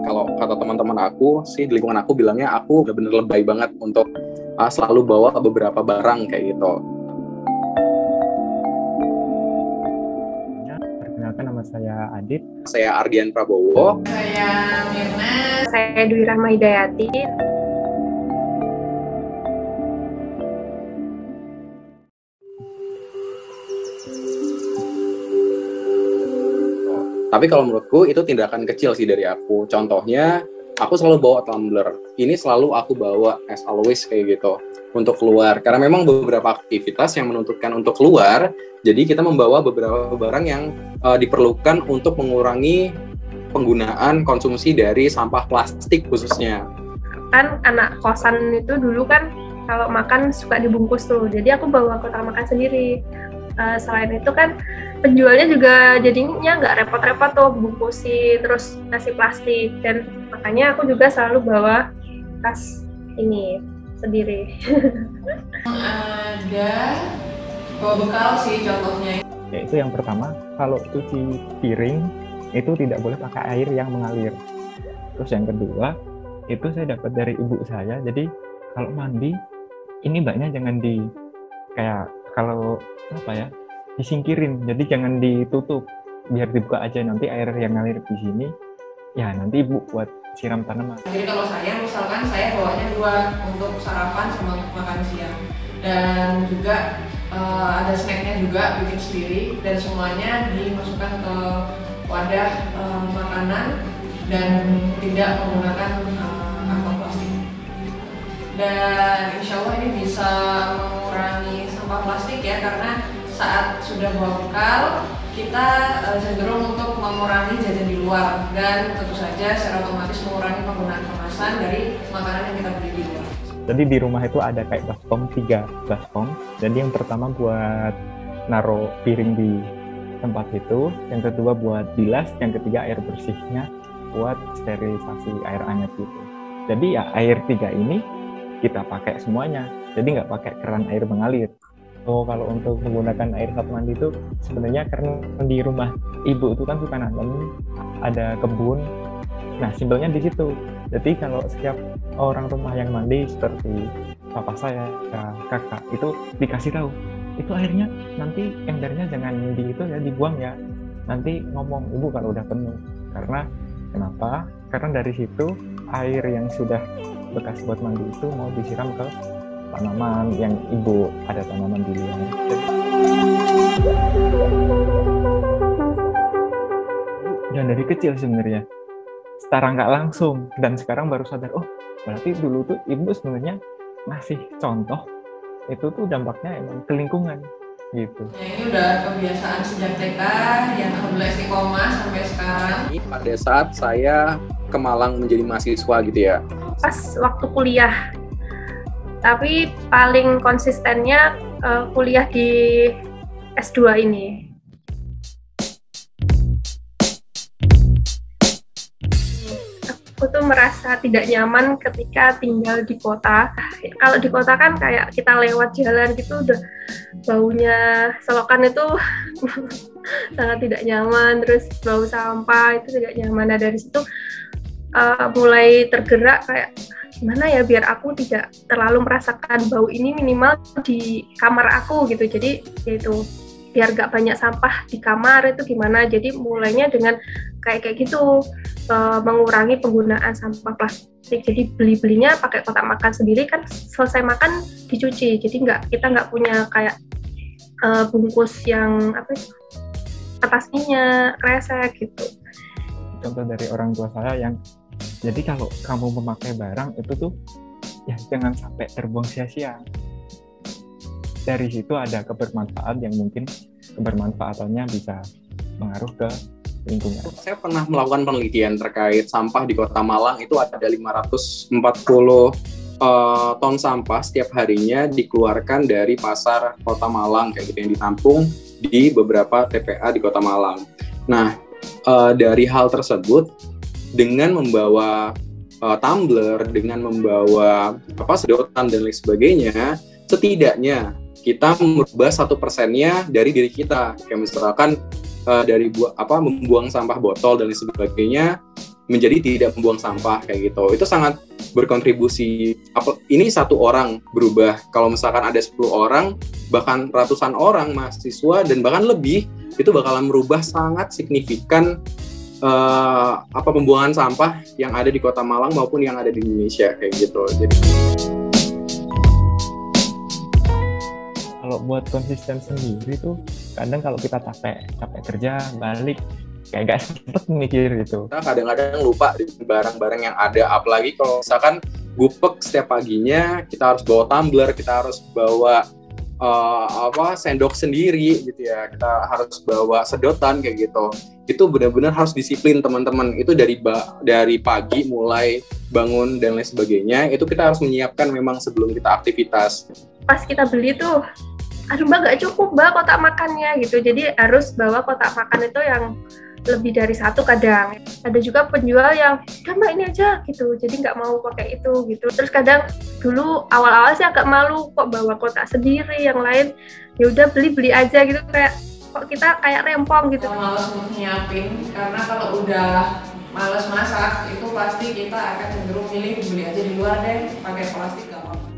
Kalau kata teman-teman aku sih di lingkungan aku bilangnya aku bener-bener lebay banget untuk selalu bawa beberapa barang kayak gitu. Perkenalkan, nama saya Adit. Saya Ardian Prabowo. Saya Mirna. Saya Dwi Rahma Hidayati. Tapi kalau menurutku itu tindakan kecil sih dari aku. Contohnya, aku selalu bawa tumbler. Ini selalu aku bawa as always kayak gitu untuk keluar. Karena memang beberapa aktivitas yang menuntutkan untuk keluar, jadi kita membawa beberapa barang yang diperlukan untuk mengurangi penggunaan konsumsi dari sampah plastik khususnya. Kan anak kosan itu dulu kan kalau makan suka dibungkus tuh. Jadi aku bawa kotak makan sendiri. Selain itu kan penjualnya juga jadinya nggak repot-repot tuh bungkusin terus nasi plastik, dan makanya aku juga selalu bawa tas ini sendiri. Ada bawa bekal sih contohnya. Yaitu yang pertama, kalau cuci piring itu tidak boleh pakai air yang mengalir. Terus yang kedua, itu saya dapat dari ibu saya. Jadi kalau mandi ini mbaknya jangan di kayak kalau disingkirin, jadi jangan ditutup, biar dibuka aja, nanti air yang ngalir di sini ya nanti ibu buat siram tanaman. Jadi kalau saya misalkan saya bawanya 2 untuk sarapan sama makan siang, dan juga ada snacknya juga bikin sendiri, dan semuanya dimasukkan ke wadah makanan dan tidak menggunakan kantong plastik. Dan insya Allah ini bisa mengurangi sampah plastik ya, karena saat sudah bawa bekal kita cenderung untuk mengurangi jajan di luar, dan tentu saja secara otomatis mengurangi penggunaan kemasan dari makanan yang kita beli di luar. Jadi di rumah itu ada kayak baskom, 3 baskom. Jadi yang pertama buat naruh piring di tempat itu, yang kedua buat bilas, yang ketiga air bersihnya buat sterilisasi air anget itu. Jadi ya air 3 ini kita pakai semuanya, jadi nggak pakai keran air mengalir. Oh, kalau untuk menggunakan air saat mandi itu sebenarnya karena di rumah ibu itu kan suka nanam, ada kebun. Nah, simpelnya di situ. Jadi kalau setiap orang rumah yang mandi seperti papa saya, kakak, itu dikasih tahu, itu airnya nanti embernya jangan di itu ya, dibuang ya. Nanti ngomong ibu kalau udah penuh. Karena kenapa? Karena dari situ air yang sudah bekas buat mandi itu mau disiram ke tanaman yang ibu ada tanaman di luar. Dan dari kecil sebenarnya, secara nggak langsung, dan sekarang baru sadar, oh berarti dulu tuh ibu sebenarnya ngasih contoh itu tuh dampaknya emang ke lingkungan gitu. Ya, ini udah kebiasaan sejak TK yang alhamdulillah istiqomah sampai sekarang. Pada saat saya ke Malang menjadi mahasiswa gitu ya. Pas waktu kuliah, tapi paling konsistennya kuliah di S2 ini. Aku tuh merasa tidak nyaman ketika tinggal di kota. Kalau di kota kan kayak kita lewat jalan gitu udah baunya selokan itu sangat tidak nyaman, terus bau sampah itu tidak nyaman. Nah dari situ mulai tergerak kayak gimana ya biar aku tidak terlalu merasakan bau ini, minimal di kamar aku gitu. Jadi yaitu biar gak banyak sampah di kamar itu gimana. Jadi mulainya dengan kayak gitu, mengurangi penggunaan sampah plastik. Jadi belinya pakai kotak makan sendiri, kan selesai makan dicuci. Jadi kita nggak punya kayak bungkus yang atasnya kresek gitu. Contoh dari orang tua saya yang jadi kalau kamu memakai barang itu tuh ya jangan sampai terbuang sia-sia. Dari situ ada kebermanfaat yang mungkin kebermanfaatannya bisa mengaruh ke lingkungan. Saya pernah melakukan penelitian terkait sampah di Kota Malang, itu ada 540 ton sampah setiap harinya dikeluarkan dari pasar Kota Malang kayak gitu, yang ditampung di beberapa TPA di Kota Malang. Nah, dari hal tersebut, dengan membawa tumbler, dengan membawa sedotan dan lain sebagainya, setidaknya kita merubah 1%-nya dari diri kita. Kayak misalkan dari membuang sampah botol dan lain sebagainya, menjadi tidak membuang sampah kayak gitu. Itu sangat berkontribusi. Ini satu orang berubah. Kalau misalkan ada 10 orang, bahkan ratusan orang mahasiswa dan bahkan lebih, itu bakalan merubah sangat signifikan pembuangan sampah yang ada di Kota Malang maupun yang ada di Indonesia kayak gitu. Jadi kalau buat konsisten sendiri tuh kadang kalau kita capek kerja balik kayak gak sempet mikir gitu. Kita kadang-kadang lupa barang-barang yang ada, apalagi kalau misalkan gupek setiap paginya kita harus bawa tumbler, kita harus bawa sendok sendiri gitu ya, kita harus bawa sedotan kayak gitu. Itu benar-benar harus disiplin teman-teman. Itu dari pagi mulai bangun dan lain sebagainya, itu kita harus menyiapkan memang sebelum kita aktivitas. Pas kita beli tuh, aduh Mbak gak cukup Mbak kotak makannya gitu, jadi harus bawa kotak makan itu yang lebih dari satu kadang. Ada juga penjual yang udah Mbak ini aja gitu, jadi nggak mau pakai itu gitu. Terus kadang dulu awal-awal sih agak malu kok bawa kotak sendiri, yang lain ya udah beli aja gitu, kayak kok kita kayak rempong gitu. Males nyiapin, karena kalau udah males masak itu pasti kita akan cenderung milih beli aja di luar deh, pakai plastik gak apa-apa.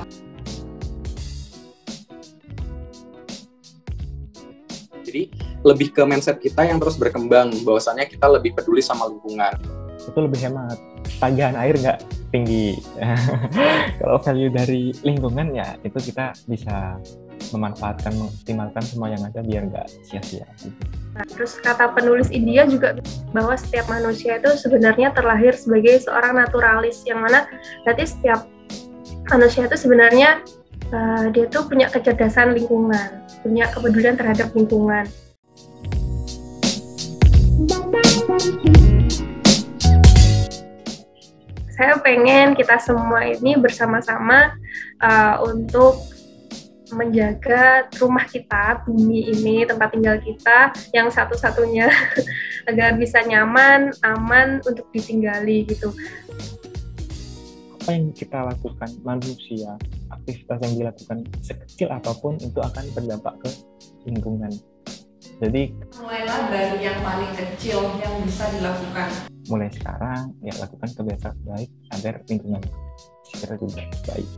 Jadi lebih ke mindset kita yang terus berkembang, bahwasannya kita lebih peduli sama lingkungan. Itu lebih hemat, tagihan air nggak tinggi. Kalau value dari lingkungan ya itu kita bisa memanfaatkan, mengoptimalkan semua yang ada biar nggak sia-sia. Gitu. Nah, terus kata penulis India juga bahwa setiap manusia itu sebenarnya terlahir sebagai seorang naturalis, yang mana berarti setiap manusia itu sebenarnya dia tuh punya kecerdasan lingkungan, punya kepedulian terhadap lingkungan. Saya pengen kita semua ini bersama-sama untuk menjaga rumah kita, bumi ini, tempat tinggal kita yang satu-satunya agar bisa nyaman, aman untuk ditinggali gitu. Apa yang kita lakukan manusia, aktivitas yang dilakukan sekecil apapun itu akan berdampak ke lingkungan. Jadi Mulailah dari yang paling kecil yang bisa dilakukan. mulai sekarang ya lakukan kebiasaan baik agar lingkungan secara juga baik.